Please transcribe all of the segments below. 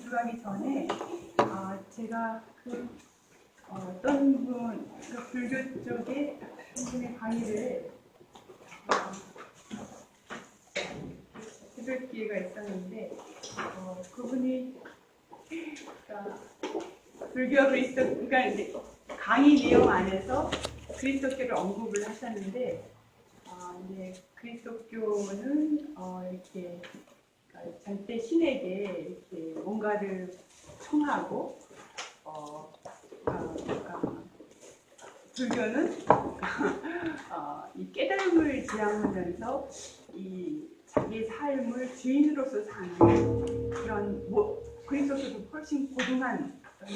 들어가기 전에 제가 어떤 분, 불교 쪽에 한 분의 강의를 들을 기회가 있었는데 그분이 불교 그러니까 이제 강의 내용 안에서 그리스도교를 언급을 하셨는데 이제 그리스도교는 이렇게 절대 신에게 이렇게 뭔가를 청하고 불교는 이 깨달음을 지향하면서 이 자기의 삶을 주인으로서 사는 그런 그리스도교도 훨씬 고등한 그런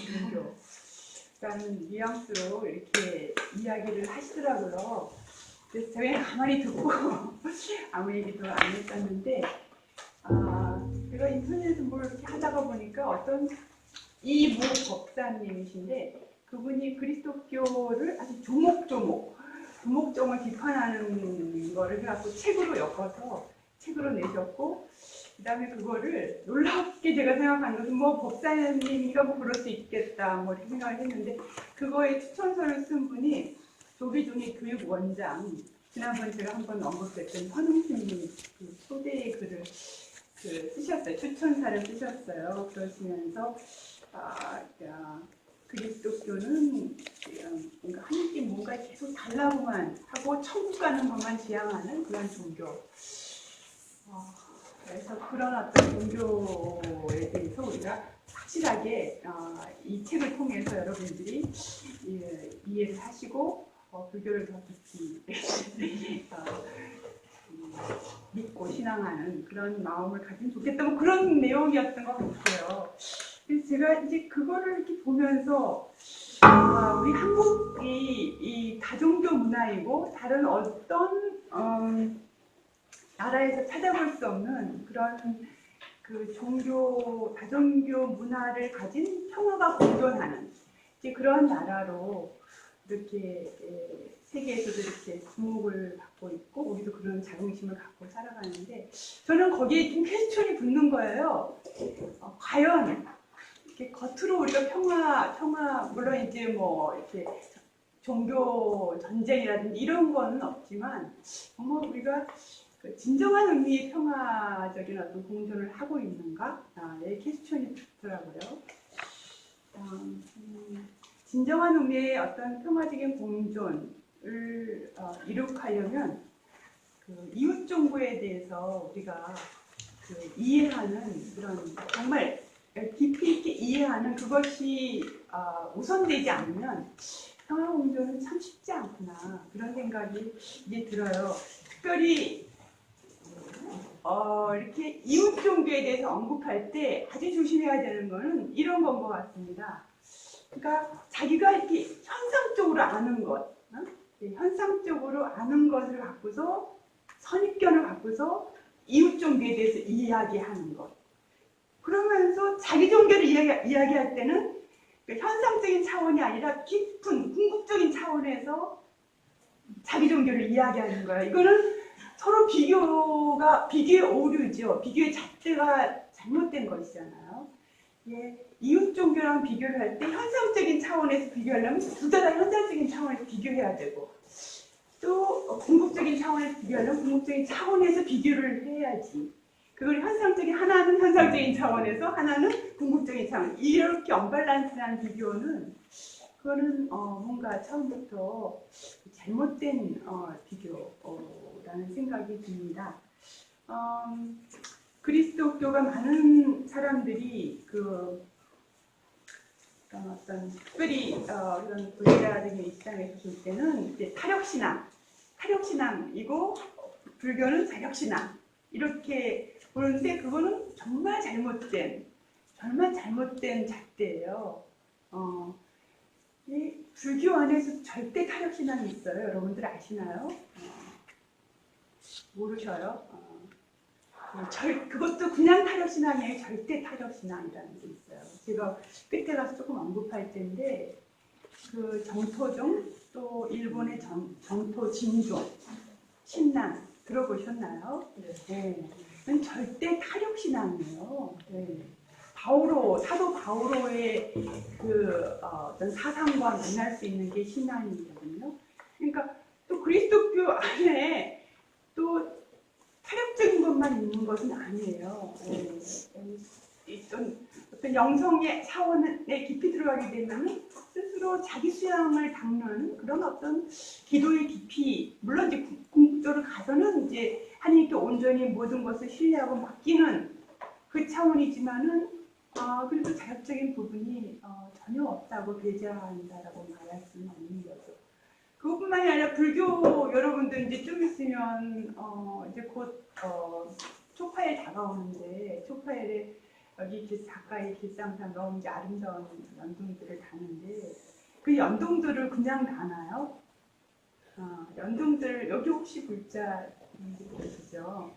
종교라는 뉘앙스로 이렇게 이야기를 하시더라고요. 그래서 제가 가만히 듣고 아무 얘기도 안 했었는데 제가 인터넷에서 뭘 이렇게 하다가 보니까 어떤 이모 법사님이신데 그분이 그리스도교를 아주 조목조목 비판하는 거를 해갖고 책으로 엮어서 책으로 내셨고 그 다음에 그거를 놀랍게 제가 생각한 것은 법사님이니까 그럴 수 있겠다 이렇게 생각을 했는데 그거에 추천서를 쓴 분이 조기종의 교육원장 지난번에 제가 한번 언급했던 현웅스님 그 소대의 글을 쓰셨어요. 추천사를 쓰셨어요. 그러시면서 그리스도교는 뭔가 하나님께 뭔가 계속 달라고만 하고 천국 가는 것만 지향하는 그런 종교. 그래서 그런 어떤 종교에 대해서 우리가 확실하게 이 책을 통해서 여러분들이 이해를 하시고 불교를 더 깊이 믿고 신앙하는 그런 마음을 가지면 좋겠다. 그런 내용이었던 것 같아요. 그래서 제가 이제 그거를 이렇게 보면서 우리 한국이 이 다종교 문화이고 다른 어떤 나라에서 찾아볼 수 없는 그런 그 다종교 문화를 가진 평화가 공존하는 이제 그런 나라로 이렇게 세계에서도 이렇게 주목을 받고 있고 우리도 그런 자긍심을 갖고 살아가는데 저는 거기에 좀 퀘스천이 붙는 거예요. 과연 이렇게 겉으로 우리가 평화 물론 이제 이렇게 종교 전쟁이라든지 이런 거는 없지만 정말 우리가 진정한 의미의 평화적인 어떤 공존을 하고 있는가? 이 퀘스천이 붙더라고요. 진정한 의미의 어떤 평화적인 공존을 이룩하려면 이웃 종교에 대해서 우리가 이해하는 그런 정말 깊이 있게 이해하는 그것이 우선되지 않으면 평화 공존은 참 쉽지 않구나 그런 생각이 이제 들어요. 특별히 이렇게 이웃 종교에 대해서 언급할 때 아주 조심해야 되는 거는 이런 건 것 같습니다. 그러니까 자기가 이렇게 현상적으로 아는 것, 현상적으로 아는 것을 갖고서 선입견을 갖고서 이웃 종교에 대해서 이야기하는 것. 그러면서 자기 종교를 이야기할 때는 현상적인 차원이 아니라 깊은 궁극적인 차원에서 자기 종교를 이야기하는 거예요. 이거는 서로 비교의 오류죠. 비교의 잣대가 잘못된 것이잖아요. 이웃 종교랑 비교를 할 때 현상적인 차원에서 비교하려면 둘 다 현상적인 차원에서 비교해야 되고 또 궁극적인 차원에서 비교하려면 궁극적인 차원에서 비교를 해야지. 그걸 하나는 현상적인 차원에서 하나는 궁극적인 차원 이렇게 언밸런스한 비교는 그거는 뭔가 처음부터 잘못된 비교라는 생각이 듭니다. 그리스도교가 많은 사람들이 어떤 특별히 이런 불교라든지 이슬람에서 볼 때는 이제 탈욕신앙이고 불교는 자력신앙 이렇게 보는데 그거는 정말 잘못된 잣대예요. 이 불교 안에서 절대 탈욕신앙이 있어요. 여러분들 아시나요? 모르셔요? 그것도 그냥 탈욕신앙이에요. 절대 탈욕신앙이라는 게 있어요. 제가 끝에 가서 조금 언급할 텐데 그 정토종 또 일본의 정토 진종 신랑 들어보셨나요? 네. 절대 탈욕신앙이에요. 네. 사도 바오로의 어떤 사상과 만날 수 있는 게 신앙이거든요. 그러니까 또 그리스도교 안에 또 타협적인 것만 있는 것은 아니에요. 어떤 영성의 차원에 깊이 들어가게 되면 스스로 자기 수양을 닦는 그런 어떤 기도의 깊이, 물론 이제 궁극적으로 가서는 이제 하나님께 온전히 모든 것을 신뢰하고 맡기는 그 차원이지만은 그래도 자격적인 부분이 전혀 없다고 배제한다라고 말할 수는 없는 거죠. 그것뿐만이 아니라 불교 여러분들 이제 좀 있으면 이제 곧 초파일 다가오는데 초파일에 여기 가까이 길상산 너무 이제 아름다운 연동들을 다는데 그 연동들을 그냥 다나요? 연동들 여기 혹시 불자 보이시죠?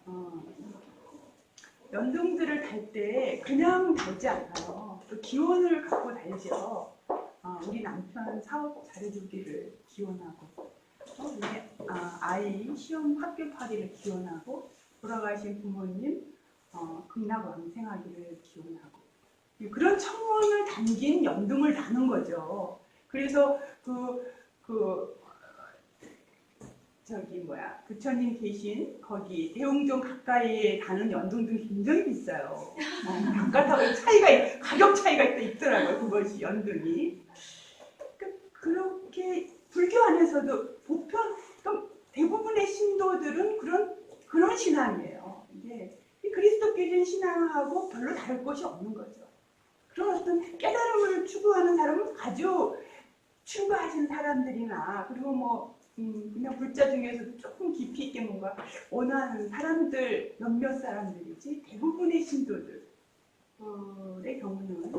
연동들을 달 때 그냥 달지 않아요. 또 기원을 갖고 달죠. 우리 남편 사업 잘해주기를 기원하고, 우리 아이 시험 합격하기를 기원하고, 돌아가신 부모님 극락왕생하기를 기원하고, 그런 청원을 담긴 연등을 다는 거죠. 그래서 부처님 계신 거기 대웅전 가까이에 다는 연등도 굉장히 비싸요. 바깥하고 가격 차이가 있더라고요. 그것이 연등이. 그렇게 불교 안에서도 대부분의 신도들은 그런 신앙이에요. 이게 그리스도교적인 신앙하고 별로 다를 것이 없는 거죠. 그런 어떤 깨달음을 추구하는 사람은 아주 출가하신 사람들이나 그리고 그냥 불자 중에서도 조금 깊이 있게 뭔가 원하는 사람들 몇몇 사람들이지 대부분의 신도들의 경우는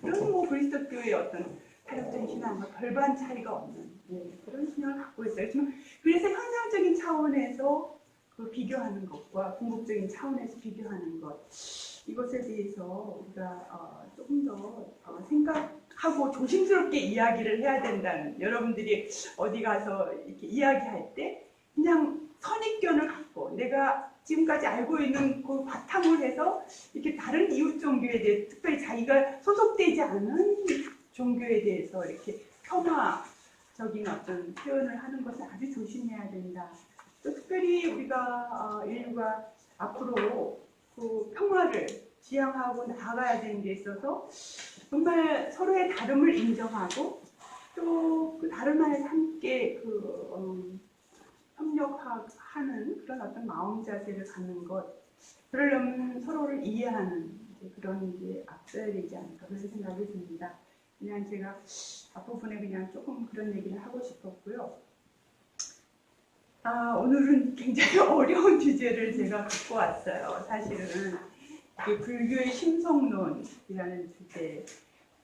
그런 그리스도교의 어떤 타협적인 신앙과 별반 차이가 없는 그런 신앙을 갖고 있어요. 그래서 현상적인 차원에서 비교하는 것과 궁극적인 차원에서 비교하는 것 이것에 대해서 우리가 조금 더 생각하고 조심스럽게 이야기를 해야 된다는, 여러분들이 어디 가서 이렇게 이야기할 때 그냥 선입견을 갖고 내가 지금까지 알고 있는 그 바탕을 해서 이렇게 다른 이웃 종교에 대해, 특별히 자기가 소속되지 않은 종교에 대해서 이렇게 폄하적인 어떤 표현을 하는 것을 아주 조심해야 된다. 또 특별히 우리가 인류가 앞으로 그 평화를 지향하고 나아가야 되는 데 있어서 정말 서로의 다름을 인정하고 또 그 다름 안에서 함께 협력하는 그런 어떤 마음 자세를 갖는 것, 그러려면 서로를 이해하는 그런 게 앞서야 되지 않을까 그런 생각이 듭니다. 그냥 제가 앞부분에 그냥 조금 그런 얘기를 하고 싶었고요. 오늘은 굉장히 어려운 주제를 제가 갖고 왔어요. 사실은 불교의 심성론이라는 주제,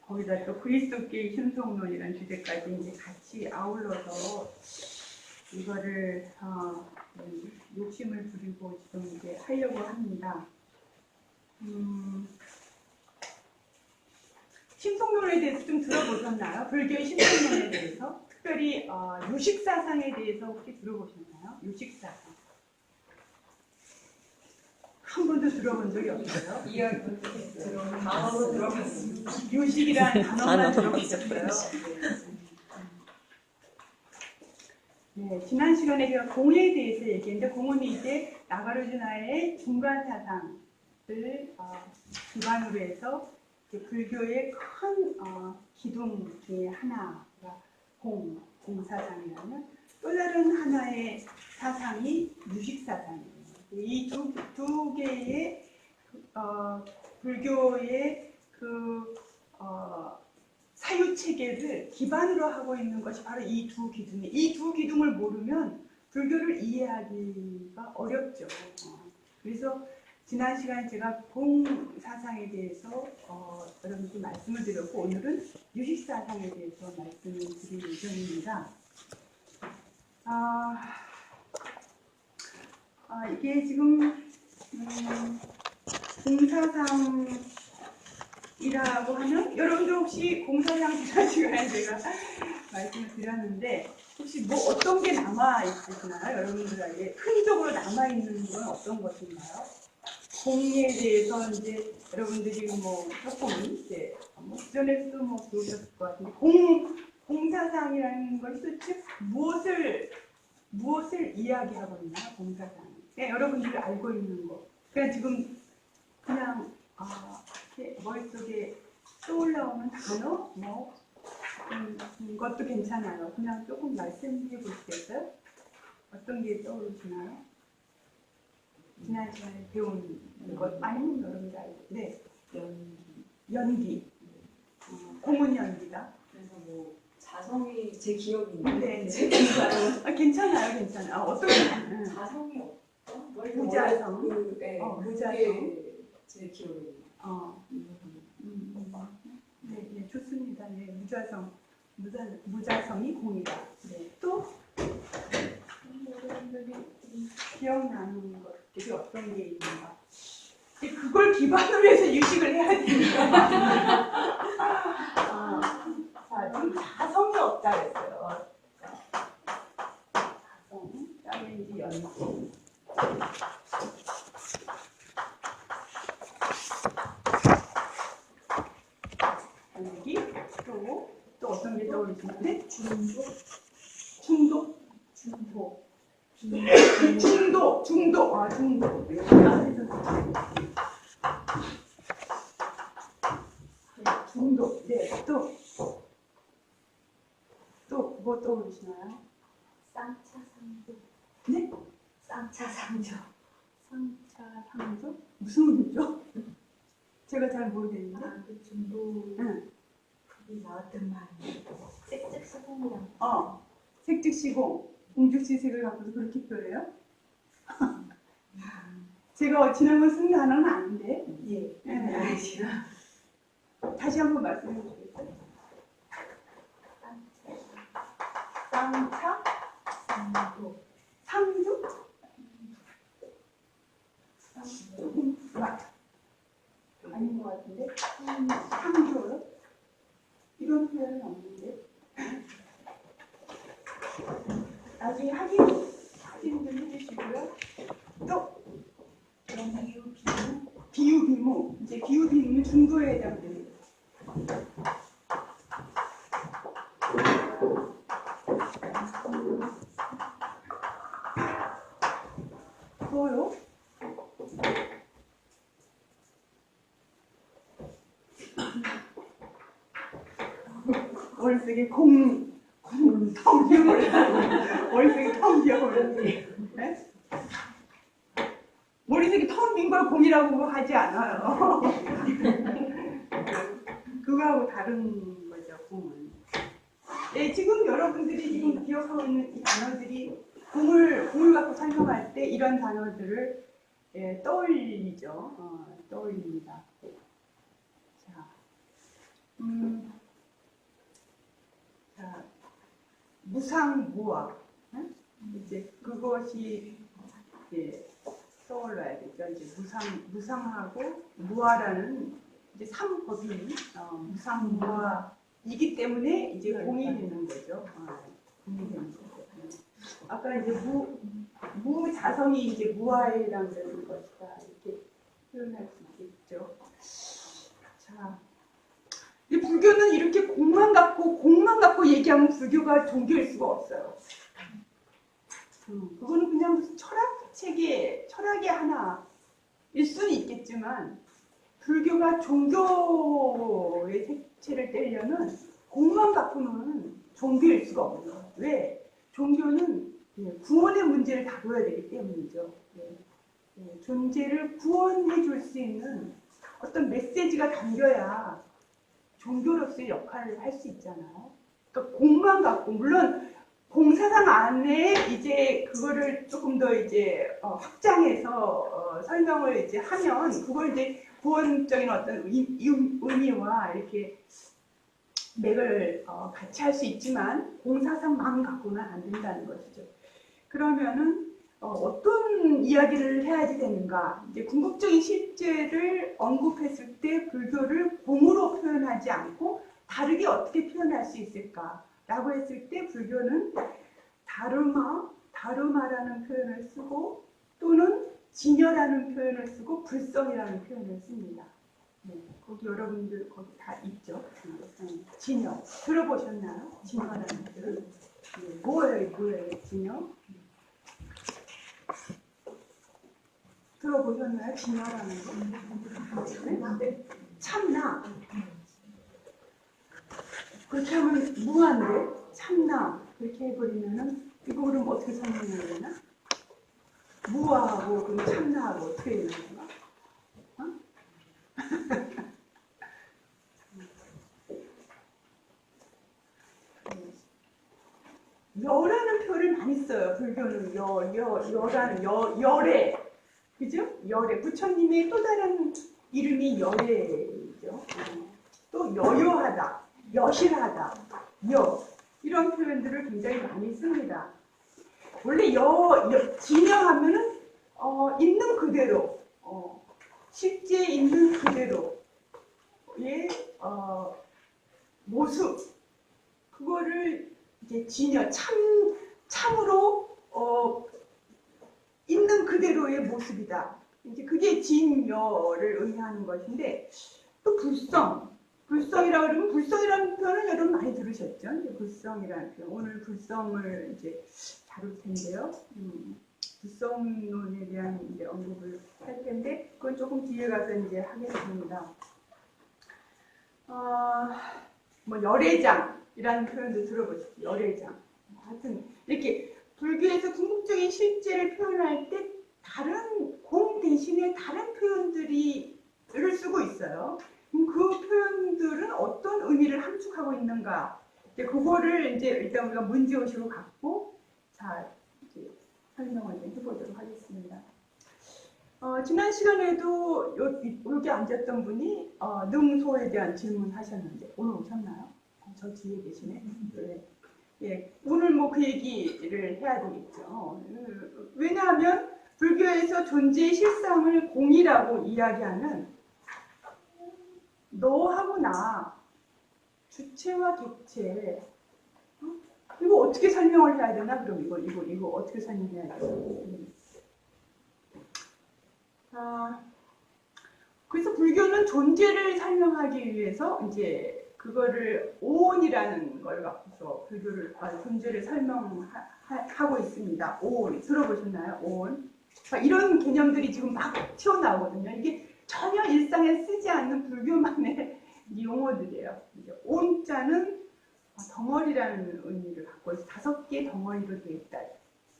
거기다 또 그리스도교의 심성론이라는 주제까지 이제 같이 아울러서 이거를 욕심을 부리고 지금 이제 하려고 합니다. 심성론에 대해서 좀 들어보셨나요? 불교의 심성론에 대해서? 특별히 유식사상에 대해서 혹시 들어보셨나요? 유식사상. 한 번도 들어본 적이 없어요? 단어로 들어봤습니다. 유식이라는 단어만 들어보셨어요? 네, 지난 시간에 제가 공에 대해서 얘기했는데, 공은 이제 나가르주나의 중간 사상을 기반으로 해서 불교의 큰 기둥 중에 하나가 공사상이라면, 또 다른 하나의 사상이 유식사상이에요. 이 두 개의 불교의 사유 체계를 기반으로 하고 있는 것이 바로 이 두 기둥이에요. 이 두 기둥을 모르면 불교를 이해하기가 어렵죠. 그래서 지난 시간에 제가 공사상에 대해서 여러분께 말씀을 드렸고, 오늘은 유식사상에 대해서 말씀을 드릴 예정입니다. 이게 지금 공사상이라고 하면, 여러분들 혹시 공사상 지난 시간에 제가 말씀을 드렸는데 혹시 어떤 게 남아 있으시나요? 여러분들에게 흔적으로 남아 있는 건 어떤 것인가요? 공에 대해서 이제 여러분들이 뭐 조금 이제 뭐 그전에도 뭐 배우셨을 것 같은데 공사상이라는 것이 도대체 무엇을 이야기하고 있나 공사상. 네, 여러분들이 알고 있는 거. 그냥 지금 그냥 이렇게 머릿속에 떠올라오는 단어 뭐 것도 괜찮아요. 그냥 조금 말씀해 보시겠어요? 어떤 게 떠오르시나요? 지난 시간에 배운 것 아니면 여러분들 알고 네. 연기. 공은 연기다. 그래서 뭐 자성이 제 기억이 있는데 네. 제 기억이 괜찮아요. 어떤 자성이 없다? 무자성. 네, 무자성. 그게 제 기억이 네, 좋습니다. 네, 무자성이 공이다. 네. 또 여러분들이 기억나는 것들이 어떤 게 있는가? 그걸 기반으로 해서 유식을 해야 되니까. 자, 지금 자성이 없다 그랬어요. 자성, 짱인지 연지. 연기, 또 어떤 게 떠오르시는데? 중도. 중도. 네, 또 뭐 떠오르시나요? 쌍차상조. 네? 쌍차상조. 쌍차상조? 무슨 의미죠? 제가 잘 모르겠는데. 그 중도 응. 그게 나왔던 말이 씩씩시공이랑. 색즉시공, 공주시색을 갖고서 그렇게 표해요? 제가 지난번 쓴 단어는 아닌데. 예. 다시 한번 말씀해 주시겠어요? 쌍차? 쌍차상조. 상조? 조금 아닌 것 같은데? 상조요? 이런 표현은 없는데? 나중에 확인 좀 해주시고요. 또 비유, 비무. 이제 비유, 비무는 중도에 해당됩니다. 또요? 머릿속에 텅 비어버렸어요. 머릿속에 텅 비어버렸어요. 네? 머릿속에 텅 빈 걸 공이라고 하지 않아요. 그거하고 다른 거죠, 공은. 네, 지금 여러분들이 지금 기억하고 있는 이 단어들이 공을 갖고 설명할 때 이런 단어들을 떠올리죠. 떠올립니다. 자, 자, 무상무화. 이제 그것이 이제 떠올라야 되죠. 이제 무상하고 무화라는 이제 삼법인 무상무화이기 때문에 이제 공이 되는 거죠. 공이 되는 거죠. 아까 이제 무자성이 이제 무화에 해당되는 것이다 이렇게 표현할 수 있겠죠. 자, 이 불교는 이렇게 공만 갖고 얘기하면 불교가 종교일 수가 없어요. 그거는 그냥 무슨 철학의 하나일 수는 있겠지만 불교가 종교의 색채를 떼려면 공만 갖고는 종교일 수가 없는 거예요. 왜? 종교는 구원의 문제를 다뤄야 되기 때문이죠. 존재를 구원해 줄 수 있는 어떤 메시지가 담겨야 종교로서의 역할을 할 수 있잖아요. 그러니까 공만 갖고, 물론 공사상 안에 이제 그거를 조금 더 이제 확장해서 설명을 이제 하면 그걸 이제 구원적인 어떤 의미와 이렇게 맥을 같이 할 수 있지만 공사상만 갖고는 안 된다는 것이죠. 그러면은 어떤 이야기를 해야지 되는가? 이제 궁극적인 실제를 언급했을 때 불교를 공으로 표현하지 않고 다르게 어떻게 표현할 수 있을까라고 했을 때 불교는 다르마라는 표현을 쓰고 또는 진여라는 표현을 쓰고 불성이라는 표현을 씁니다. 네, 거기 여러분들 거기 다 있죠. 진여 들어보셨나요? 진여라는 표현. 네, 뭐예요, 진여? 들어보셨나요? 진여라는 거? 네? 참나. 그렇게 하면 무한데 참나 그렇게 해버리면은 이거 그럼 어떻게 설명해야 되나? 무하고 그럼 참나하고 어떻게 되는 건가? 여라는 표현을 많이 써요. 불교는 여라는 열애, 그죠? 열애. 부처님의 또 다른 이름이 열애죠. 또 여요하다, 여실하다, 이런 표현들을 굉장히 많이 씁니다. 원래 진여하면은 있는 그대로, 실제 있는 그대로의 모습, 그거를 이제 진여, 참으로 있는 그대로의 모습이다. 이제 그게 진여를 의미하는 것인데, 또 불성이라고 그러면 불성이라는 표현은 여러분 많이 들으셨죠? 이제 불성이라는 표현. 오늘 불성을 이제 다룰 텐데요. 불성론에 대한 이제 언급을 할 텐데, 그건 조금 뒤에 가서 이제 하겠습니다. 뭐 열애장이라는 표현도 들어보셨죠? 열애장. 하여튼 이렇게 불교에서 궁극적인 실제를 표현할 때 다른 공 대신에 다른 표현들을 쓰고 있어요. 그 표현들은 어떤 의미를 함축하고 있는가? 그거를 이제 일단 우리가 문제의식으로 갖고 자 이제 설명을 해보도록 하겠습니다. 지난 시간에도 여기 앉았던 분이 능소에 대한 질문하셨는데 오늘 오셨나요? 저 뒤에 계시네. 네. 예, 오늘 뭐 그 얘기를 해야 되겠죠. 왜냐하면 불교에서 존재의 실상을 공이라고 이야기하는 너하고 나, 주체와 객체, 이거 어떻게 설명을 해야 되나? 그럼 이거 어떻게 설명해야 되나? 그래서 불교는 존재를 설명하기 위해서 이제 그거를 오온이라는 걸 갖고서 불교를 존재를 설명하고 있습니다. 오온 들어보셨나요? 오온. 이런 개념들이 지금 막 튀어나오거든요. 이게 전혀 일상에 쓰지 않는 불교만의 용어들이에요. 이제 온자는 덩어리라는 의미를 갖고 있어요. 5개의 덩어리로 되어 있다.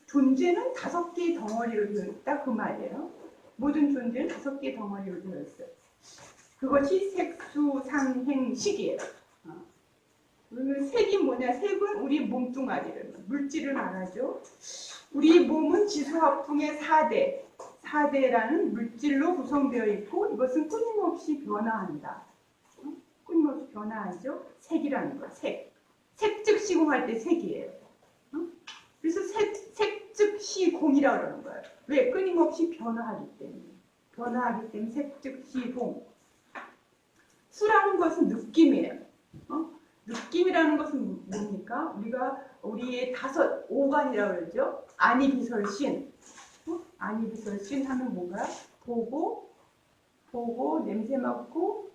존재는 5개의 덩어리로 되어 있다 그 말이에요. 모든 존재는 5개의 덩어리로 되어 있어요. 그것이 색수상행식이에요. 그러면 색이 뭐냐? 색은 우리 몸뚱아리를, 물질을 말하죠. 우리 몸은 지수화풍의 4대라는 물질로 구성되어 있고 이것은 끊임없이 변화한다. 끊임없이 변화하죠. 색이라는 거, 색. 색즉 시공할 때 색이에요. 그래서 색즉 시공이라고 그러는 거예요. 왜? 끊임없이 변화하기 때문에. 변화하기 때문에 색즉 시공. 수라는 것은 느낌이에요. 느낌이라는 것은 뭡니까? 우리가 우리의 5 오간이라고 그러죠. 아니비설신. 아니비설신 하면 뭔가 보고 냄새 맡고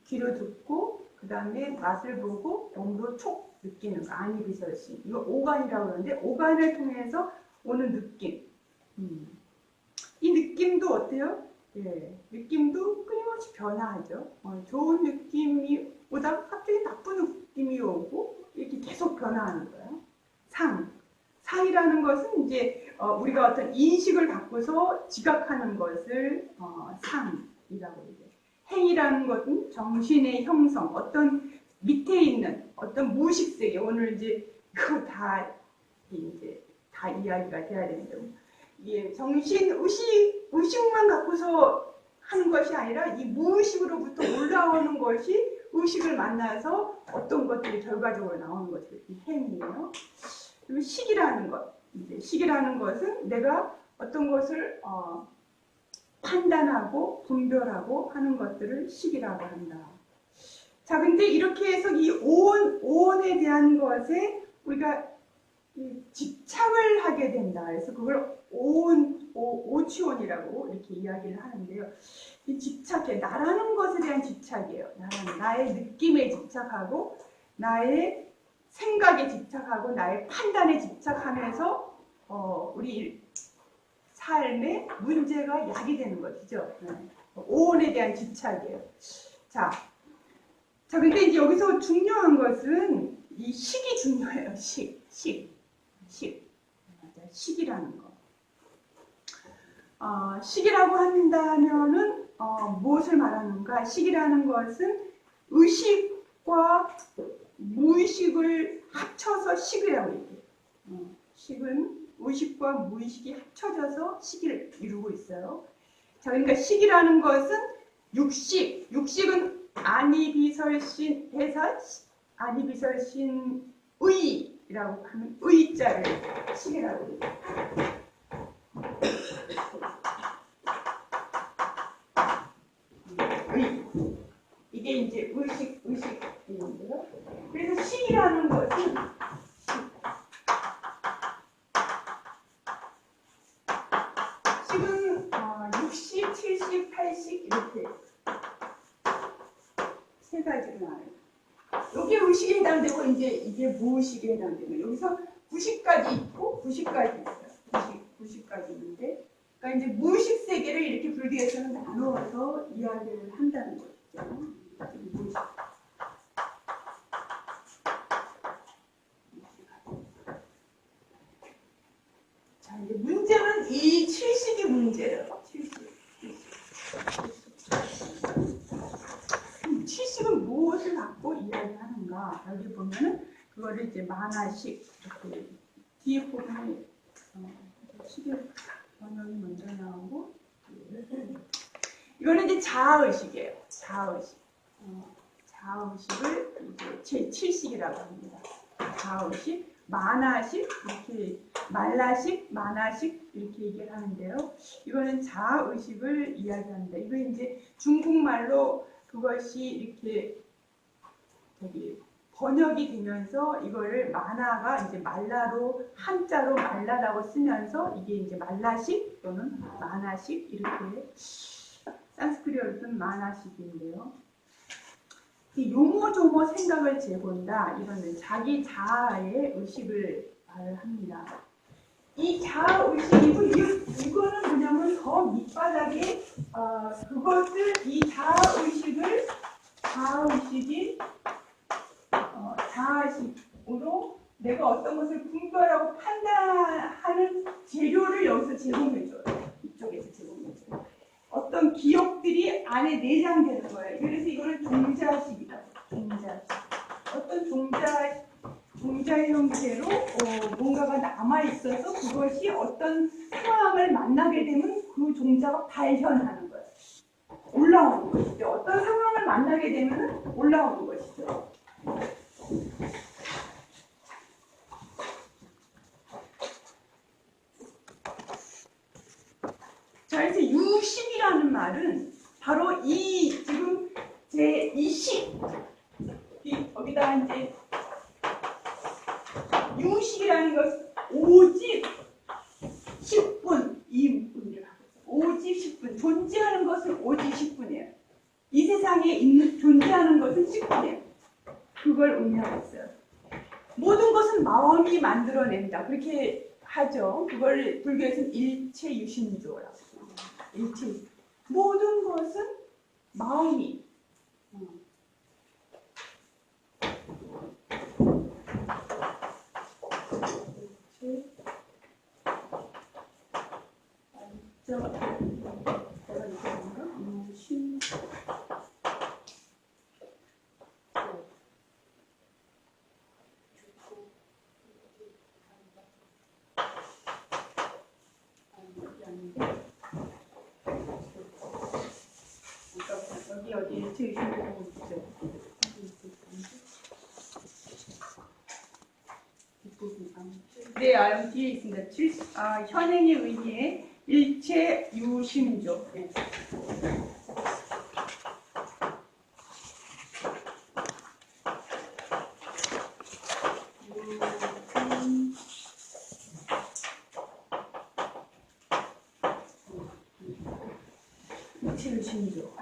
귀로 듣고 그 다음에 맛을 보고 몸으로 촉 느끼는 거. 아니비설신. 이거 오간이라고 그러는데 오간을 통해서 오는 느낌. 이 느낌도 어때요? 예, 느낌도 끊임없이 변화하죠. 좋은 느낌이 오다가 갑자기 나쁜 느낌이 오고 이렇게 계속 변화하는 거예요. 상이라는 것은 이제 우리가 어떤 인식을 갖고서 지각하는 것을 상이라고 얘기해요. 행이라는 것은 정신의 형성, 어떤 밑에 있는 어떤 무의식 세계. 오늘 이제 그거 다 이야기가 돼야 되는데. 예, 정신, 의식만 갖고서 하는 것이 아니라 이 무의식으로부터 올라오는 것이 의식을 만나서 어떤 것들이 결과적으로 나오는 것이 이 행위예요. 그리고 식이라는 것, 이제 식이라는 것은 내가 어떤 것을 판단하고 분별하고 하는 것들을 식이라고 한다. 자, 근데 이렇게 해서 이 오온에 대한 것에 우리가 집착을 하게 된다. 그래서 그걸 오치원이라고 이렇게 이야기를 하는데요. 이 집착해 나라는 것에 대한 집착이에요. 나의 느낌에 집착하고 나의 생각에 집착하고 나의 판단에 집착하면서 우리 삶의 문제가 야기되는 것이죠. 오온에 대한 집착이에요. 자, 근데 이제 여기서 중요한 것은 이 식이 중요해요. 식이라는 거. 식이라고 한다면은 무엇을 말하는가? 식이라는 것은 의식과 무의식을 합쳐서 식이라고 얘기해요. 식은 의식과 무의식이 합쳐져서 식을 이루고 있어요. 자, 그러니까 식이라는 것은 육식은 아니비설신 해서 아니비설신의라고 하는 의자를 식이라고 해요. 이게 이제 의식인데요. 그래서 식이라는 것은 식은 60, 70, 80 이렇게 세 가지로 나와요. 여기에 의식에 해당되고 이제 이게 무의식에 해당되는 여기서 90까지 있고 90까지 있어요. 90까지 있는데 그러니까 이제 무의식 세계를 이렇게 불교에서는 나누어서 이야기를 한다는 거죠. 무의식. 자, 이제 문제는 이 7식이 문제예요. 7식은 무엇을 갖고 이야기하는가? 여기 보면은 그거를 이제 만화식 이렇게 뒤에 보면 식의 번역이 먼저 나오고 이거는 이제 자아의식이에요. 자아의식을 이제 제7식이라고 합니다. 자아의식, 만화식 이렇게 말라식, 만화식 이렇게 얘기를 하는데요. 이거는 자아의식을 이야기합니다. 이거 이제 중국말로 그것이 이렇게 번역이 되면서 이거를 만화가 이제 말라로 한자로 말라라고 쓰면서 이게 이제 말라식 또는 만화식 이렇게 산스크리트어로는 만화식인데요. 요모조모 생각을 재본다. 이거는 자기 자아의 의식을 말합니다. 이 자아의식이고 이거는 뭐냐면 더 밑바닥에 이 자아의식으로 내가 어떤 것을 분별하고 판단하는 재료를 여기서 제공해줘요. 이쪽에서 제공해줘요. 어떤 기억들이 안에 내장되는 거예요. 그래서 이거는 종자식이다. 종자식. 어떤 종자의 형태로 뭔가가 남아있어서 그것이 어떤 상황을 만나게 되면 그 종자가 발현하는 거예요. 올라오는 것이죠. 어떤 상황을 만나게 되면 올라오는 것이죠. 자, 이제 유식이라는 말은 바로 지금 이 식, 여기다 이제 유식이라는 것은 오직 10분, 이 문제를 하고 있어요. 오직 10분. 존재하는 것은 오직 10분이에요. 이 세상에 존재하는 것은 10분이에요. 그걸 의미하고 있어요. 모든 것은 마음이 만들어낸다. 그렇게 하죠. 그걸 불교에서는 일체유심조라고 해요. 모든 것은 마음이 여기 일체유심조라고 있죠. 네, 여기 뒤에 있습니다. 현행의 의미의 일체 유심조. 네. 일체의심조.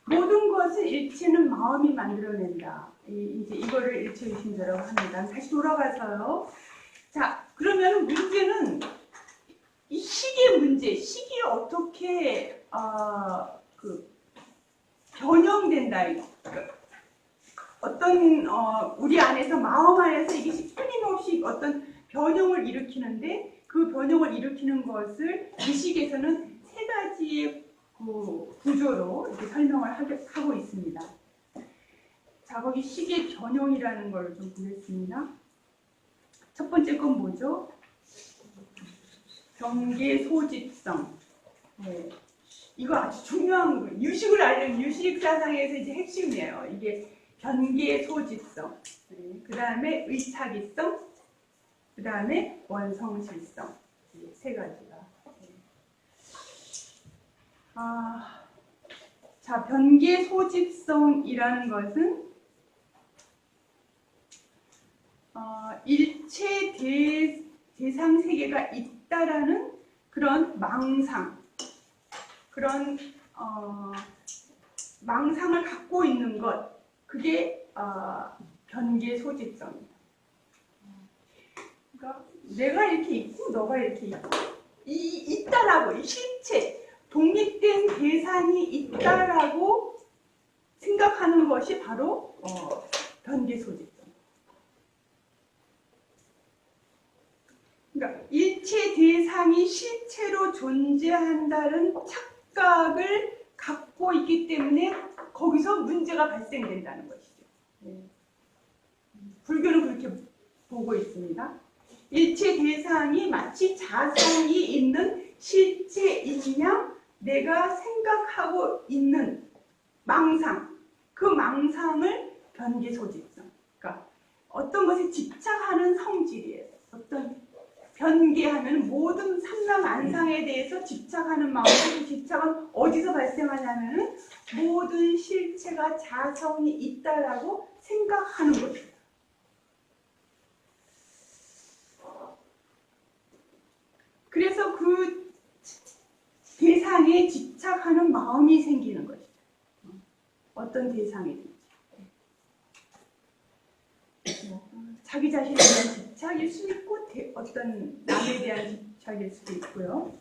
모든 것은 일체는 마음이 만들어낸다. 이제 이거를 일체의심조라고 합니다. 다시 돌아가서요. 자, 그러면 문제는 이 시기의 문제, 시기에 어떻게 변형된다. 어떤 우리 안에서 마음 안에서 이게 끊임없이 어떤 변형을 일으키는데 그 변형을 일으키는 것을 이 시기에서는 세 가지의 구조로 이렇게 설명을 하고 있습니다. 자, 거기 시기의 변형이라는 걸 좀 보겠습니다. 첫 번째 건 뭐죠? 경계 소집성. 네. 이거 아주 중요한 거예요. 유식을 알려면 유식 사상에서 이제 핵심이에요. 이게 변계 소집성. 네. 그 다음에 의탁이성. 그 다음에 원성실성. 세 가지가. 네. 자, 변계 소집성이라는 것은 일체 대상 세계가 있다라는 그런 망상, 그런 망상을 갖고 있는 것, 그게 변계 소집성입니다. 그러니까 내가 이렇게 있고 너가 이렇게 있고 있다라고, 이 실체, 독립된 대상이 있다라고 생각하는 것이 바로 변계 소집성. 그러니까 일체 대상이 실체로 존재한다는 착각을 갖고 있기 때문에 거기서 문제가 발생된다는 것이죠. 네. 불교는 그렇게 보고 있습니다. 일체 대상이 마치 자성이 있는 실체인 양 내가 생각하고 있는 망상, 그 망상을 변계 소집성. 그러니까 어떤 것에 집착하는 성질이에요. 어떤 변계하면 모든 삼남 안상에 대해서 집착하는 마음, 그 집착은 어디서 발생하냐면 모든 실체가 자성이 있다라고 생각하는 것입니다. 그래서 그 대상에 집착하는 마음이 생기는 것이죠. 어떤 대상이든지. 자기 자신에 대한 집착일 수도 있고 어떤 남에 대한 집착일 수도 있고요.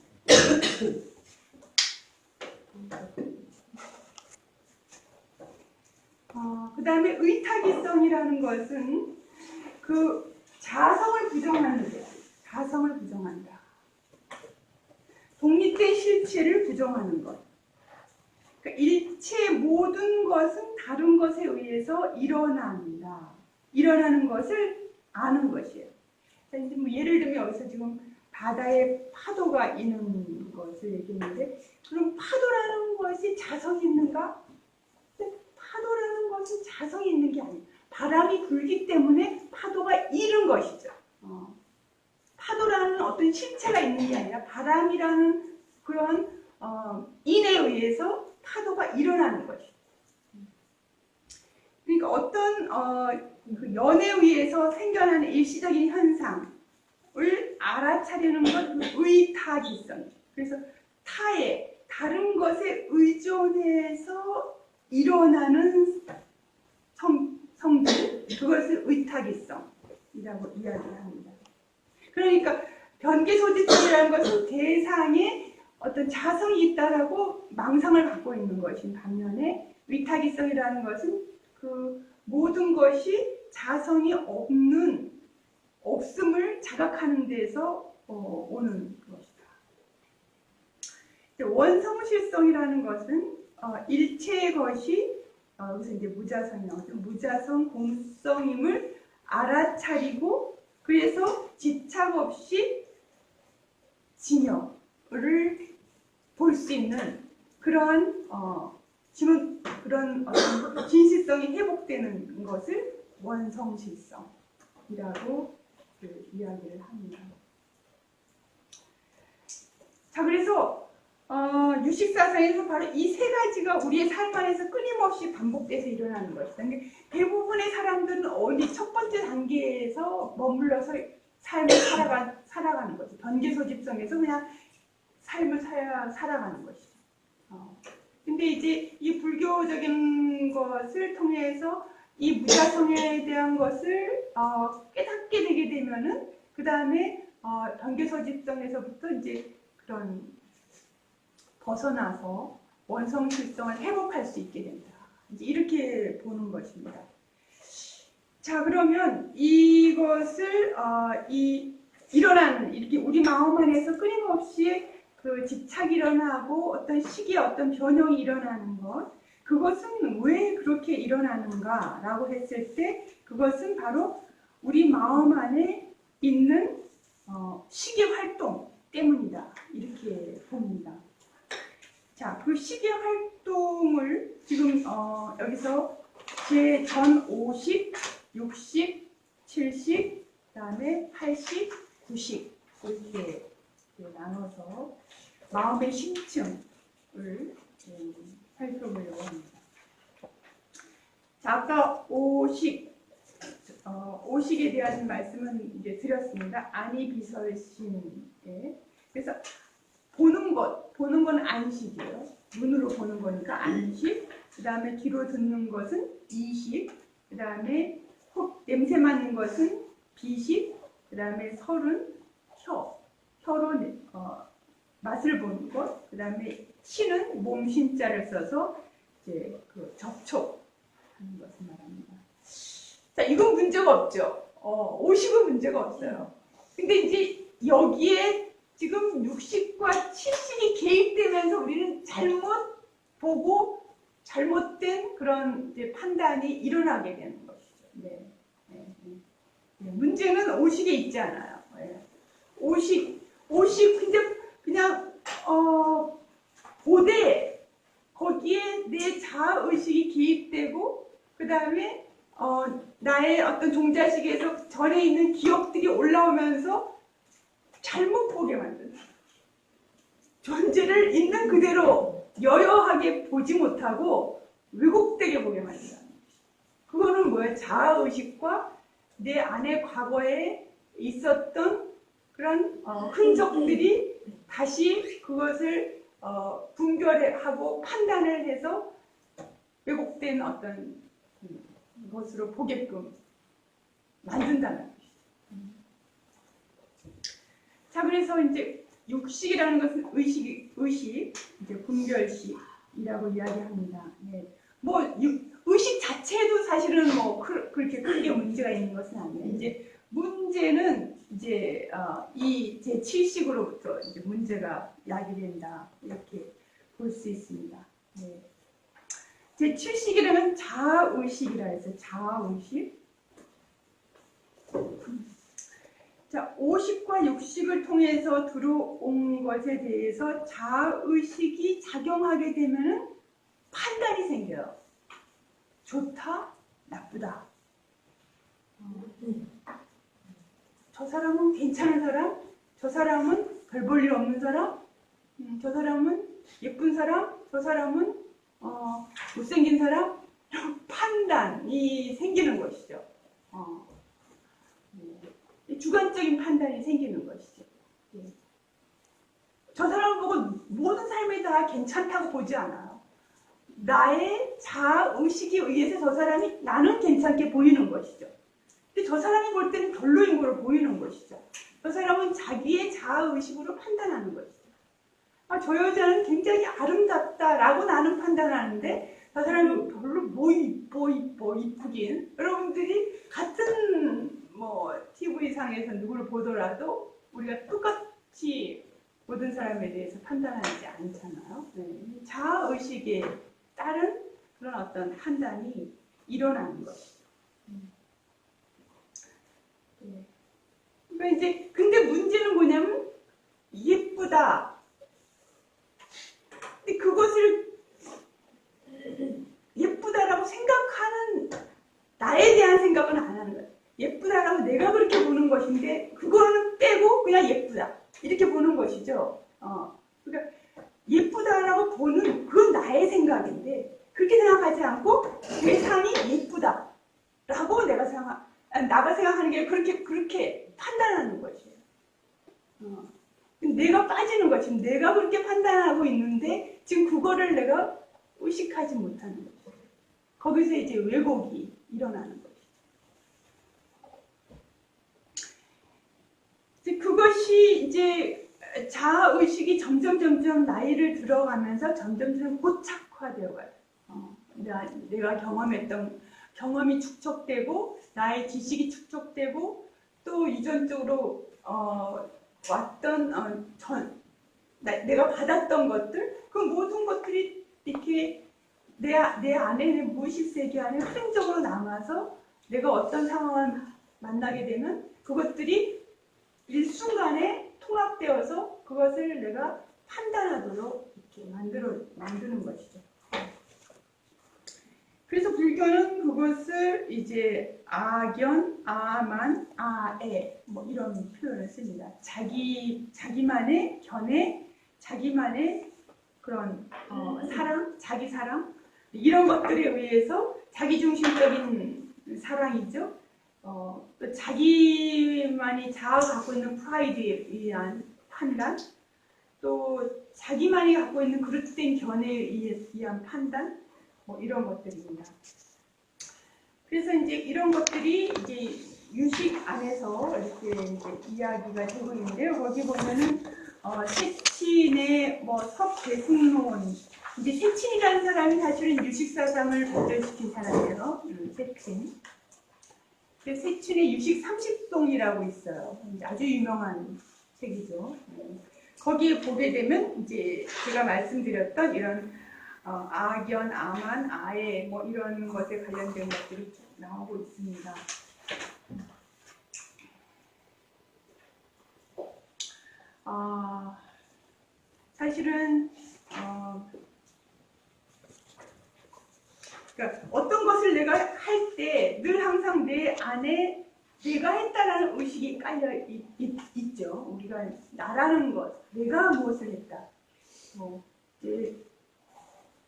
그 다음에 의탁이성이라는 것은 그 자성을 부정하는 거예요. 자성을 부정한다. 독립된 실체를 부정하는 것. 그러니까 일체 모든 것은 다른 것에 의해서 일어난다. 일어나는 것을 아는 것이에요. 자, 이제 뭐 예를 들면 여기서 지금 바다에 파도가 있는 것을 얘기했는데, 그럼 파도라는 것이 자성이 있는가? 파도라는 것은 자성이 있는 게 아니에요. 바람이 불기 때문에 파도가 이른 것이죠. 파도라는 어떤 실체가 있는 게 아니라 바람이라는 그런 인에 의해서 파도가 일어나는 것이죠. 그러니까 어떤 그 연에 의해서 생겨나는 일시적인 현상을 알아차리는 건 의탁이성이죠. 그래서 타에 다른 것에 의존해서 일어나는 성질, 그것을 의탁이성이라고 이야기합니다. 그러니까 변계소집성이라는 것은 대상에 어떤 자성이 있다라고 망상을 갖고 있는 것인 반면에 의탁이성이라는 것은 그 모든 것이 자성이 없음을 자각하는 데서 오는 것이다. 원성실성이라는 것은 일체의 것이 여기서 이제 무자성이 나오죠. 무자성 공성임을 알아차리고 그래서 집착 없이 진여를 볼 수 있는 그러한 그런 어떤 진실성이 회복되는 것을 원성실성이라고 이야기를 합니다. 자, 그래서 유식사상에서 바로 이 세 가지가 우리의 삶 안에서 끊임없이 반복돼서 일어나는 것이다. 근데 대부분의 사람들은 어디 첫 번째 단계에서 머물러서 삶을 살아가는 거죠. 변계소집성에서 그냥 삶을 살아가는 것이죠. 근데 이제 이 불교적인 것을 통해서 이 무자성에 대한 것을 깨닫게 되게 되면은 그 다음에 경계서집성에서부터 이제 그런 벗어나서 원성실성을 회복할 수 있게 된다. 이제 이렇게 보는 것입니다. 자, 그러면 이것을 일어나는 이렇게 우리 마음 안에서 끊임없이 그 집착이 일어나고 어떤 시기에 어떤 변형이 일어나는 것, 그것은 왜 그렇게 일어나는가라고 했을 때 그것은 바로 우리 마음 안에 있는 시계 활동 때문이다. 이렇게 봅니다. 자, 그 시계 활동을 지금 여기서 제 전 50, 60, 70, 그다음에 80, 90 이렇게 나눠서 마음의 심층을 살펴보려고 합니다. 자, 아까 오식에 대한 말씀은 이제 드렸습니다. 안이비설심에. 그래서 보는 건 안식이에요. 눈으로 보는 거니까 안식. 그 다음에 귀로 듣는 것은 이식. 그 다음에 냄새 맡는 것은 비식. 그 다음에 설은 혀로 맛을 보는 것. 그 다음에 신은 몸신자를 써서 이제 그 접촉하는 것을 말합니다. 자, 이건 문제가 없죠. 오식은 문제가 없어요. 근데 이제 여기에 지금 60과 70이 개입되면서 우리는 잘못 보고 잘못된 그런 이제 판단이 일어나게 되는 것이죠. 네. 문제는 오식에 있지 않아요. 오식 근데 그냥 보되 거기에 내 자아의식이 개입되고 그 다음에 나의 어떤 종자식에서 전에 있는 기억들이 올라오면서 잘못 보게 만든다. 존재를 있는 그대로 여여하게 보지 못하고 왜곡되게 보게 만든다. 그거는 뭐예요? 자아의식과 내 안에 과거에 있었던 그런 흔적들이 다시 그것을 분별하고 판단을 해서 왜곡된 어떤 것으로 보게끔 만든다는 것이죠. 자, 그래서 이제 육식이라는 것은 의식, 이제 분별식이라고 이야기합니다. 네. 뭐 의식 자체도 사실은 뭐 그렇게 크게 문제가 있는 것은 아니에요. 이제 문제는 이제 이 제7식으로부터 이제 문제가 야기된다 이렇게 볼 수 있습니다. 네. 제7식이라면 자아의식이라 해서 자아의식. 자, 50과 60을 통해서 들어온 것에 대해서 자아의식이 작용하게 되면 판단이 생겨요. 좋다, 나쁘다. 저 사람은 괜찮은 사람, 저 사람은 별 볼 일 없는 사람, 저 사람은 예쁜 사람, 저 사람은 못생긴 사람, 이런 판단이 생기는 것이죠. 주관적인 판단이 생기는 것이죠. 저 사람을 보고 모든 삶이 다 괜찮다고 보지 않아요. 나의 자아의식에 의해서 저 사람이 나는 괜찮게 보이는 것이죠. 근데 저 사람이 볼 때는 별로인 걸로 보이는 것이죠. 저 사람은 자기의 자아의식으로 판단하는 것이죠. 저 여자는 굉장히 아름답다라고 나는 판단하는데 저 사람은 별로 뭐 이쁘긴. 여러분들이 같은 TV상에서 누구를 보더라도 우리가 똑같이 모든 사람에 대해서 판단하지 않잖아요. 네. 자아의식에 따른 그런 어떤 판단이 일어나는 것이죠. 네. 그러니까 이제 근데 문제는 뭐냐면 예쁘다. 근데 그것을 예쁘다라고 생각하는 나에 대한 생각은 안 하는 거예요. 예쁘다라고 내가 그렇게 보는 것인데 그거는 빼고 그냥 예쁘다 이렇게 보는 것이죠. 그러니까 예쁘다라고 보는 그건 나의 생각인데 그렇게 생각하지 않고 대상이 예쁘다라고 나가 생각하는 게 그렇게 판단하는 것이에요. 내가 빠지는 거지. 지금 내가 그렇게 판단하고 있는데 지금 그거를 내가 의식하지 못하는 거죠. 거기서 이제 왜곡이 일어나는 거죠. 그것이 이제 자아의식이 점점 나이를 들어가면서 점점 고착화되어 가요. 내가 경험했던 경험이 축적되고 나의 지식이 축적되고 또 유전적으로 왔던 내가 받았던 것들 그 모든 것들이 이렇게 내 안에 무의식 세계 안에 흐름적으로 남아서 내가 어떤 상황을 만나게 되면 그것들이 일순간에 통합되어서 그것을 내가 판단하도록 이렇게 만드는 것이죠. 그래서 불교는 그것을 이제 아견, 아만, 아애 뭐 이런 표현을 씁니다. 자기만의 견해, 자기만의 그런 사랑, 자기 사랑 이런 것들에 의해서 자기중심적인 사랑이죠. 또 자기만이 자아가 갖고 있는 프라이드에 의한 판단, 또 자기만이 갖고 있는 그릇된 견해에 의한 판단, 뭐 이런 것들입니다. 그래서 이제 이런 것들이 이제 유식 안에서 이렇게 이제 이야기가 되고 있는데요. 거기 보면은 세친의 뭐 석대승론, 이제 세친이라는 사람이 사실은 유식 사상을 발전시킨 사람이에요. 세친. 세친의 유식 30동이라고 있어요. 아주 유명한 책이죠. 거기에 보게 되면 이제 제가 말씀드렸던 이런 아견, 아만, 아애 뭐 이런 것에 관련된 것들이 나오고 있습니다. 사실은 그러니까 어떤 것을 내가 할 때 늘 항상 내 안에 내가 했다라는 의식이 깔려 있죠. 우리가 나라는 것, 내가 무엇을 했다. 이제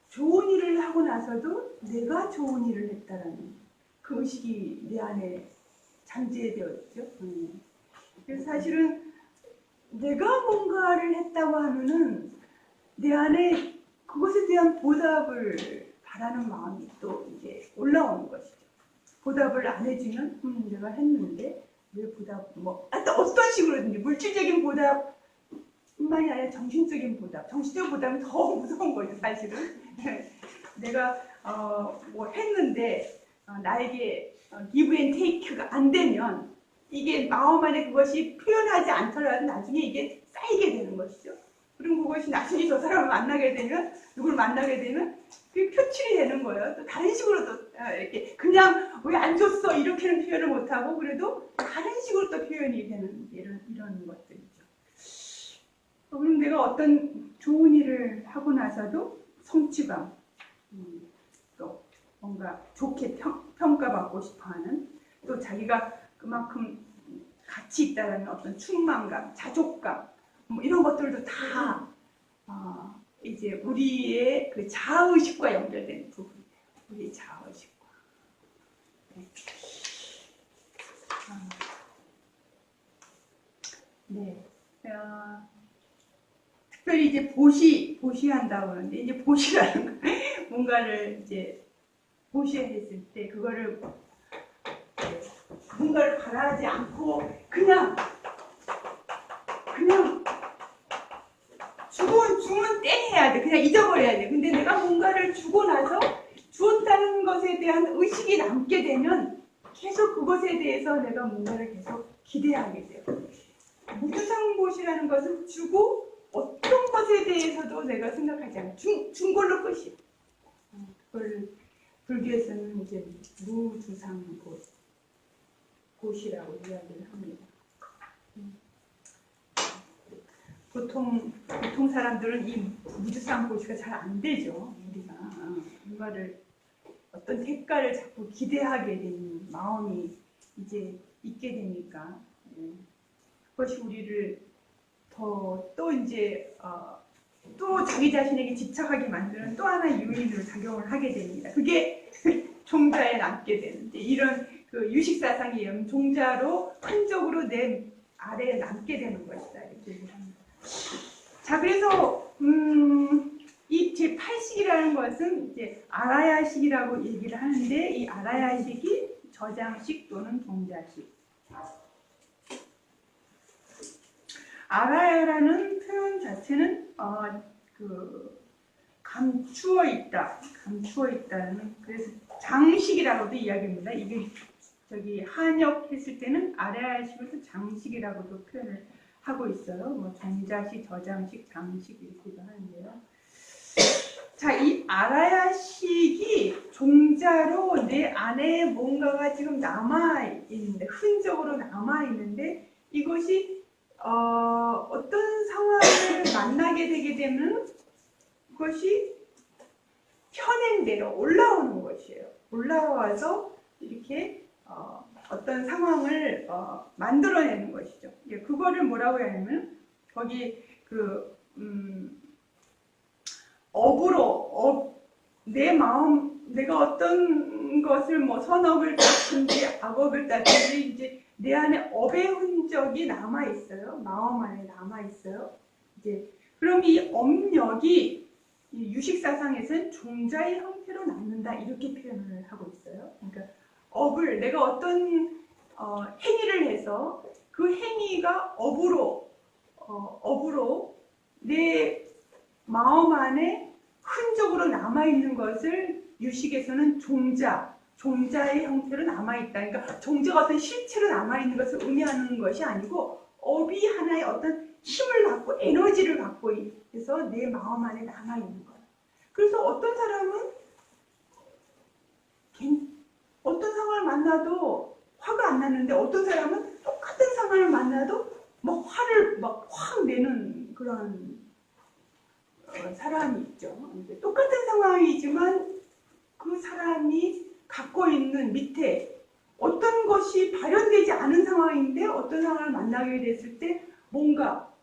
좋은 일을 하고 나서도 내가 좋은 일을 했다라는 그 의식이 내 안에 잠재되어 있죠. 그래서 사실은 내가 뭔가를 했다고 하면은 내 안에 그것에 대한 보답을 바라는 마음이 또 이제 올라오는 것이죠. 보답을 안 해주면 내가 했는데 왜 보답 어떤 식으로든지 물질적인 보답뿐만이 아니라 정신적인 보답, 정신적 보답은 더 무서운 거죠. 사실은 내가 뭐 했는데 나에게 give and take가 안 되면 이게 마음 안에 그것이 표현하지 않더라도 나중에 이게 쌓이게 되는 것이죠. 그럼 그것이 나중에 저 사람을 만나게 되면 누구를 만나게 되면 그게 표출이 되는 거예요. 또 다른 식으로도 이렇게 그냥 왜 안 줬어 이렇게는 표현을 못하고 그래도 다른 식으로 또 표현이 되는 이런 것들이죠. 그럼 내가 어떤 좋은 일을 하고 나서도 성취감, 또 뭔가 좋게 평가받고 싶어하는, 또 자기가 그만큼 가치 있다는 어떤 충만감, 자족감, 뭐 이런 것들도 다 이제 우리의 그 자아의식과 연결된 부분이에요. 우리의 자아의식과. 네. 특별히 이제 보시한다고 하는데, 이제 보시라는 거, 뭔가를 이제 보시했을 때, 그거를 뭔가를 바라지 않고, 그냥 주면 땡해야 돼. 그냥 잊어버려야 돼. 근데 내가 뭔가를 주고 나서 주었다는 것에 대한 의식이 남게 되면 계속 그것에 대해서 내가 뭔가를 계속 기대하게 돼요. 무주상보시라는 것은 주고 어떤 것에 대해서도 내가 생각하지 않아. 준 걸로 끝이야. 그걸 불교에서는 이제 무주상보시라고 이야기를 합니다. 보통 사람들은 이 무주상보시가 잘 안 되죠. 우리가 뭔가를 어떤 색깔을 자꾸 기대하게 되는 마음이 이제 있게 되니까 그것이 우리를 또 이제 또 자기 자신에게 집착하게 만드는 또 하나의 요인으로 작용을 하게 됩니다. 그게 종자에 남게 되는 이런 그 유식 사상이 종자로 흔적으로 내 아래에 남게 되는 것이다. 이렇게 얘기를 합니다. 자, 그래서 이 제8식이라는 것은 이제 알아야식이라고 얘기를 하는데 이 알아야식이 저장식 또는 동자식. 알아야라는 표현 자체는 감추어 있다는 그래서 장식이라고도 이야기합니다. 이게 저기 한역했을 때는 알아야식을 또 장식이라고도 표현을 하고 있어요. 뭐 동자식, 저장식, 장식 이렇게도 하는데요. 자, 이 알아야식이 종자로 내 안에 뭔가가 지금 남아있는데, 흔적으로 남아있는데, 이것이 어떤 상황을 만나게 되게 되면 그것이 현행대로 올라오는 것이에요. 올라와서 이렇게 어떤 상황을 만들어내는 것이죠. 그거를 뭐라고 해야 하냐면, 거기 업으로 내 마음, 내가 어떤 것을 뭐 선업을 따든지 악업을 따든지 이제 내 안에 업의 흔적이 남아 있어요. 마음 안에 남아 있어요. 이제 그럼 이 업력이 이 유식사상에서는 종자의 형태로 남는다 이렇게 표현을 하고 있어요. 그러니까 업을 내가 어떤 행위를 해서 그 행위가 업으로 내 마음 안에 흔적으로 남아있는 것을 유식에서는 종자의 형태로 남아있다. 그러니까 종자가 어떤 실체로 남아있는 것을 의미하는 것이 아니고 업이 하나의 어떤 힘을 갖고 에너지를 갖고 있어서 내 마음 안에 남아있는 거예요. 그래서 어떤 사람은 어떤 상황을 만나도 화가 안 나는데 어떤 사람은 똑같은 상황을 만나도 막 화를 막 확 내는 그런 사람이 있죠. 똑같은 상황이지만 그 사람이 갖고 있는 밑에 어떤 것이 발현되지 않은 상황인데 어떤 상황을 만나게 됐을 때 뭔가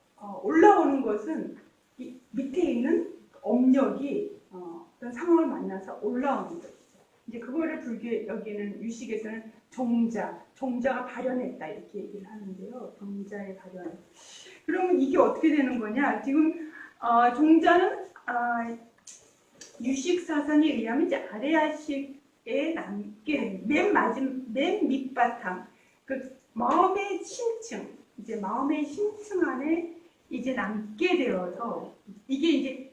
올라오는 것은 이 밑에 있는 업력이 어떤 상황을 만나서 올라오는 것이죠. 이제 그거를 불교 여기는 유식에서는 종자가 발현했다 이렇게 얘기를 하는데요. 종자의 발현. 그러면 이게 어떻게 되는 거냐? 지금 종자는 유식 사상에 의하면 이제 아레아식에 남게 맨 밑바탕 그 마음의 심층 안에 이제 남게 되어서 이게 이제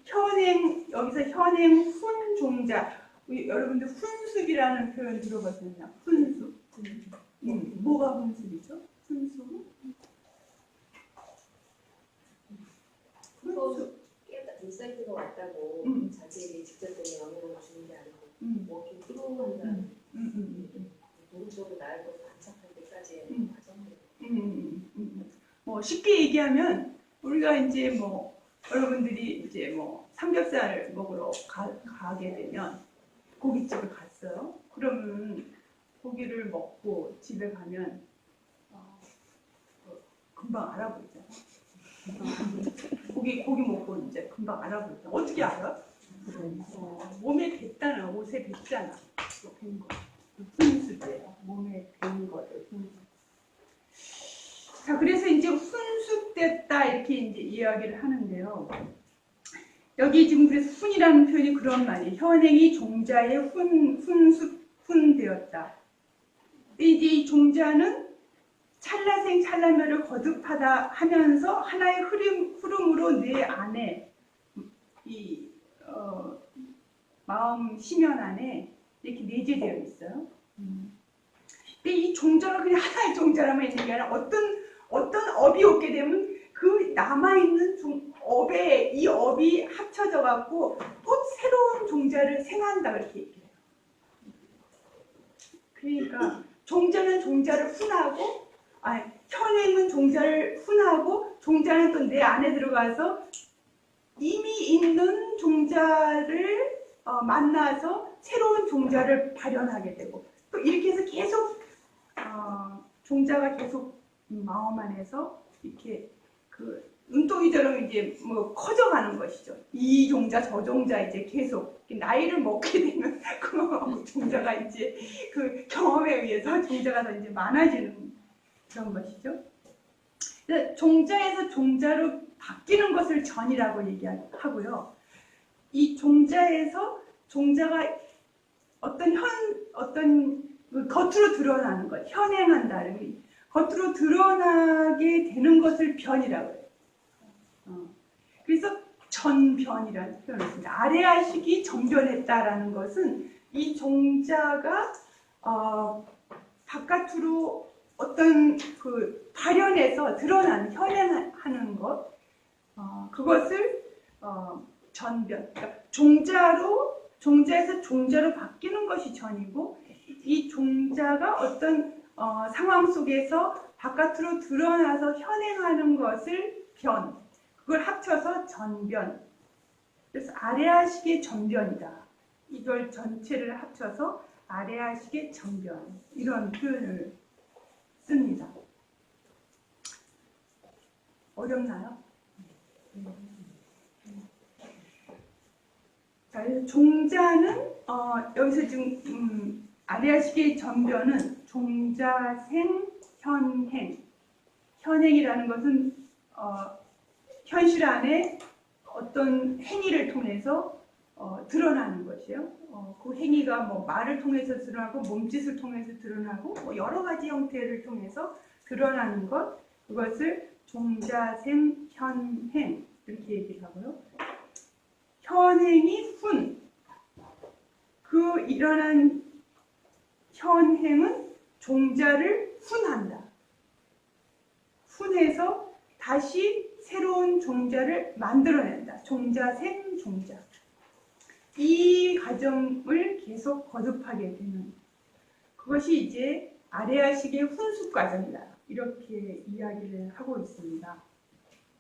여기서 현행 훈 종자 여러분들 훈습이라는 표현 들어봤나요? 훈습. 뭐가 훈습이죠? 훈습? 훈습. 인사이트가 왔다고 자기 직접적인 영향을 주는 게 아니고 워킹 프로 한다는 노력적으로 나을 것을 반짝할 때까지의 과정을 뭐 쉽게 얘기하면 우리가 이제 뭐 여러분들이 이제 뭐 삼겹살 먹으러 가게 되면 고깃집을 갔어요. 그러면 고기를 먹고 집에 가면 금방 알아보죠. 고기 먹고 이제 금방 알아보죠. 어떻게 알아? 몸에 뱉잖아. 옷에 뱉잖아. 뱉는 거. 훈습이에요. 몸에 뱉는 거를. 자, 그래서 이제 훈습됐다 이렇게 이제 이야기를 하는데요. 여기 지금 그래서 훈이라는 표현이 그런 말이에요. 현행이 종자의 훈되었다. 이제 이 종자는 찰나생 찰나멸을 거듭하다 하면서 하나의 흐름으로 내 안에 이 마음 심연 안에 이렇게 내재되어 있어요. 근데 이 종자가 그냥 하나의 종자라면 있는 게 아니라 어떤 업이 오게 되면 그 남아있는 이 업이 합쳐져 갖고 또 새로운 종자를 생한다 그렇게 얘기해요. 그러니까 종자는 종자를 훈하고 현행은 종자를 훈하고 종자는 또 내 안에 들어가서 이미 있는 종자를 만나서 새로운 종자를 발현하게 되고 또 이렇게 해서 계속 종자가 계속 마음 안에서 이렇게 그 눈덩이처럼 이제 뭐 커져가는 것이죠. 이 종자 저 종자 이제 계속 나이를 먹게 되면 그 종자가 이제 그 경험에 의해서 종자가 더 이제 많아지는 그런 것이죠. 종자에서 종자로 바뀌는 것을 전이라고 얘기하고요. 이 종자에서 종자가 어떤 그 겉으로 드러나는 것, 현행한다는 게 겉으로 드러나게 되는 것을 변이라고 해요. 그래서 전변이라는 표현을 씁니다. 아레아식이 전변했다라는 것은 이 종자가 바깥으로 어떤 그 발현해서 드러나는 현행하는 것, 그것을 전변, 그러니까 종자에서 종자로 바뀌는 것이 전이고, 이 종자가 어떤 상황 속에서 바깥으로 드러나서 현행하는 것을 변, 그걸 합쳐서 전변. 그래서 아레아식의 전변이다. 이걸 전체를 합쳐서 아레아식의 전변, 이런 표현을 씁니다. 어렵나요? 자, 그래서 종자는 여기서 지금 아레아식의 전변은 종자생, 현행. 현행이라는 것은 현실 안에 어떤 행위를 통해서 드러나는 것이에요. 그 행위가 뭐 말을 통해서 드러나고 몸짓을 통해서 드러나고 뭐 여러 가지 형태를 통해서 드러나는 것, 그것을 종자생, 현행 이렇게 얘기를 하고요. 현행이 훈, 그 일어난 현행은 종자를 훈한다. 훈해서 다시 새로운 종자를 만들어낸다. 종자생, 종자. 이 과정을 계속 거듭하게 되는 그것이 이제 아레아식의 훈수 과정이다. 이렇게 이야기를 하고 있습니다.